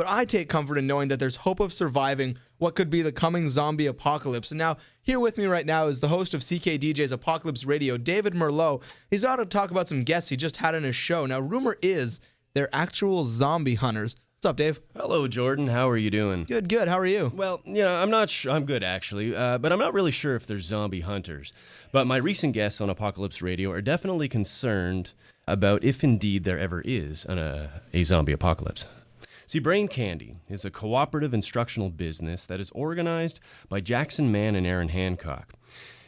but I take comfort in knowing that there's hope of surviving what could be the coming zombie apocalypse. And now, here with me right now is the host of CKDJ's Apocalypse Radio, David Merlot. He's out to talk about some guests he just had on his show. Now, rumor is they're actual zombie hunters. What's up, Dave? Hello, Jordan. How are you doing? Good. How are you? Well, I'm not sure. I'm good, actually, but I'm not really sure if they're zombie hunters. But my recent guests on Apocalypse Radio are definitely concerned about if indeed there ever is a zombie apocalypse. See, Brain Candy is a cooperative instructional business that is organized by Jackson Mann and Aaron Hancock.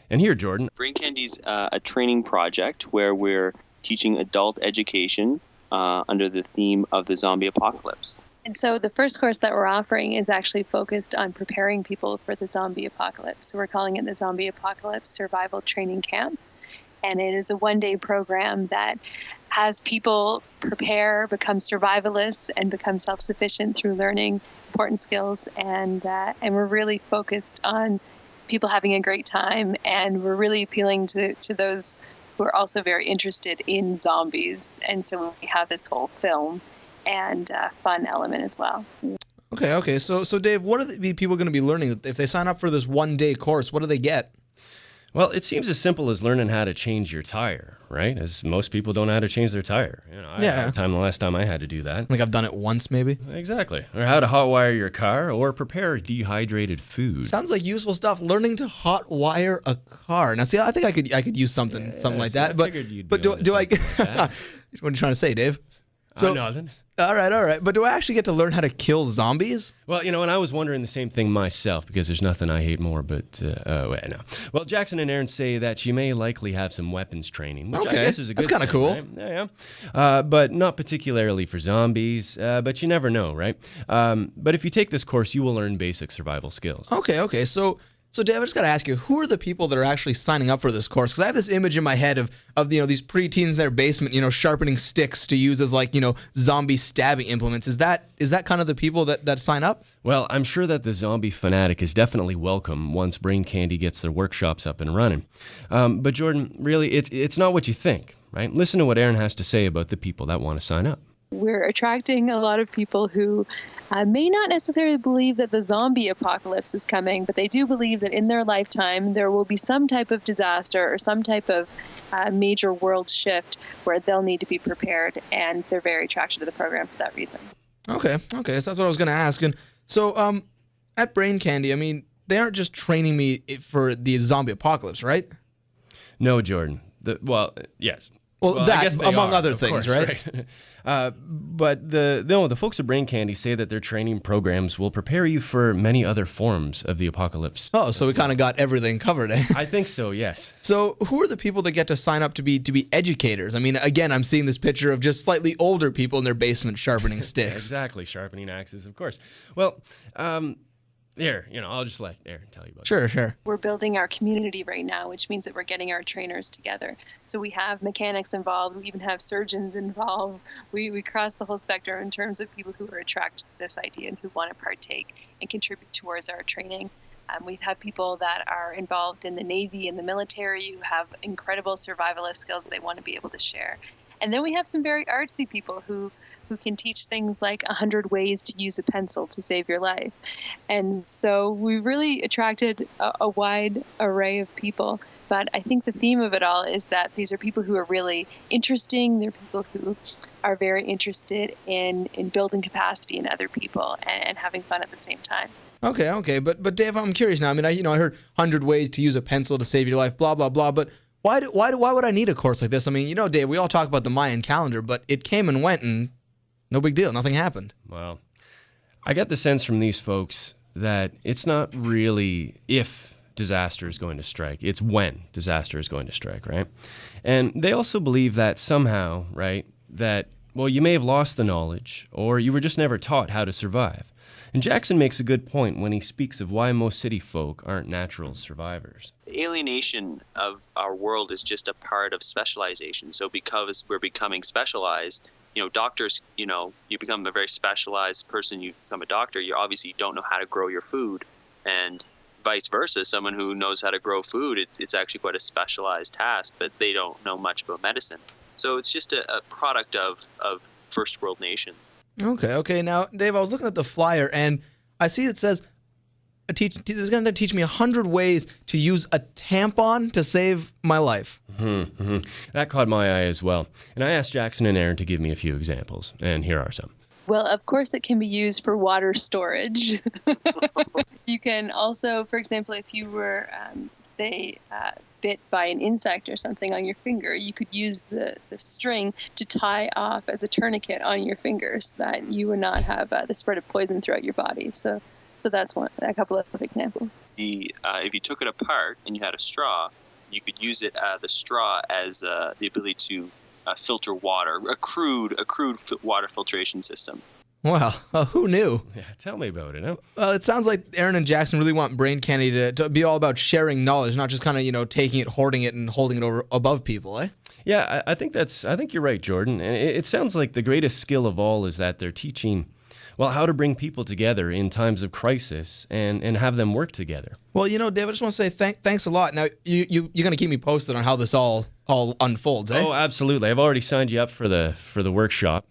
And here, Jordan. Brain Candy's a training project where we're teaching adult education under the theme of the zombie apocalypse. And so the first course that we're offering is actually focused on preparing people for the zombie apocalypse. So we're calling it the Zombie Apocalypse Survival Training Camp. And it is a one-day program that has people prepare, become survivalists, and become self-sufficient through learning important skills. And we're really focused on people having a great time. And we're really appealing to those who are also very interested in zombies. And so we have this whole film and fun element as well. Okay. So Dave, what are the people going to be learning? If they sign up for this one-day course, what do they get? Well, it seems as simple as learning how to change your tire, right? As most people don't know how to change their tire. I had the last time I had to do that. I think I've done it once, maybe. Exactly. Or how to hotwire your car or prepare dehydrated food. Sounds like useful stuff. Learning to hotwire a car. Now, see, I think I could use something like that. I figured you'd but do I? like that. What are you trying to say, Dave? Nothing. All right. But do I actually get to learn how to kill zombies? Well, and I was wondering the same thing myself, because there's nothing I hate more, but, no. Well, Jackson and Aaron say that you may likely have some weapons training, which I guess is a good thing. That's kind of cool. Right? Yeah. But not particularly for zombies, but you never know, right? But if you take this course, you will learn basic survival skills. Okay. So Dave, I just got to ask you, who are the people that are actually signing up for this course? Because I have this image in my head of these preteens in their basement, sharpening sticks to use as zombie stabbing implements. Is that kind of the people that sign up? Well, I'm sure that the zombie fanatic is definitely welcome once Brain Candy gets their workshops up and running. But Jordan, really, it's not what you think, right? Listen to what Aaron has to say about the people that want to sign up. We're attracting a lot of people who may not necessarily believe that the zombie apocalypse is coming, but they do believe that in their lifetime there will be some type of disaster or some type of major world shift where they'll need to be prepared, and they're very attracted to the program for that reason. Okay, so that's what I was going to ask. And so at Brain Candy, they aren't just training me for the zombie apocalypse, right? No, Jordan. Yes. Well, that among other things, course, right? But the folks at Brain Candy say that their training programs will prepare you for many other forms of the apocalypse. Oh, so we kind of got everything covered, eh? I think so, yes. So who are the people that get to sign up to be educators? Again, I'm seeing this picture of just slightly older people in their basement sharpening sticks. Exactly, sharpening axes, of course. Well, here, I'll just let Aaron tell you about it. Sure. We're building our community right now, which means that we're getting our trainers together. So we have mechanics involved. We even have surgeons involved. We cross the whole spectrum in terms of people who are attracted to this idea and who want to partake and contribute towards our training. We've had people that are involved in the Navy and the military who have incredible survivalist skills that they want to be able to share. And then we have some very artsy people who can teach things like 100 ways to use a pencil to save your life. And so we really attracted a wide array of people. But I think the theme of it all is that these are people who are really interesting. They're people who are very interested in building capacity in other people and having fun at the same time. Okay. But Dave, I'm curious now. I heard 100 ways to use a pencil to save your life, blah, blah, blah. But why would I need a course like this? Dave, we all talk about the Mayan calendar, but it came and went and no big deal. Nothing happened. Well, I get the sense from these folks that it's not really if disaster is going to strike. It's when disaster is going to strike, right? And they also believe that somehow, right, that, you may have lost the knowledge or you were just never taught how to survive. And Jackson makes a good point when he speaks of why most city folk aren't natural survivors. Alienation of our world is just a part of specialization. So because we're becoming specialized, doctors, you become a very specialized person, you become a doctor, you obviously don't know how to grow your food. And vice versa, someone who knows how to grow food, it's actually quite a specialized task, but they don't know much about medicine. So it's just a product of first world nation. Okay. Now, Dave, I was looking at the flyer, and I see it says, this is going to teach me 100 ways to use a tampon to save my life. That caught my eye as well. And I asked Jackson and Aaron to give me a few examples, and here are some. Well, of course, it can be used for water storage. You can also, for example, if you were, say, bit by an insect or something on your finger, you could use the string to tie off as a tourniquet on your finger so that you would not have the spread of poison throughout your body. So that's a couple of examples. If you took it apart and you had a straw, you could use the straw as the ability to filter water, a crude water filtration system. Wow, who knew? Yeah, tell me about it. Huh? Well, it sounds like Aaron and Jackson really want Brain Candy to be all about sharing knowledge, not just kind of, taking it, hoarding it, and holding it over above people, eh? Yeah, I think you're right, Jordan. And it sounds like the greatest skill of all is that they're teaching, well, how to bring people together in times of crisis and have them work together. Well, Dave, I just want to say thanks a lot. Now, you're going to keep me posted on how this all unfolds, eh? Oh, absolutely. I've already signed you up for the workshop.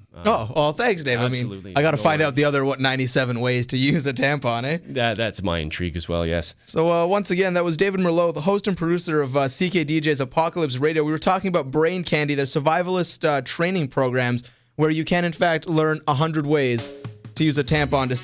Thanks, Dave. Absolutely. I got to find out the other 97 ways to use a tampon, eh? That's my intrigue as well, yes. So once again, that was David Merlot, the host and producer of CKDJ's Apocalypse Radio. We were talking about Brain Candy, their survivalist training programs, where you can, in fact, learn 100 ways to use a tampon to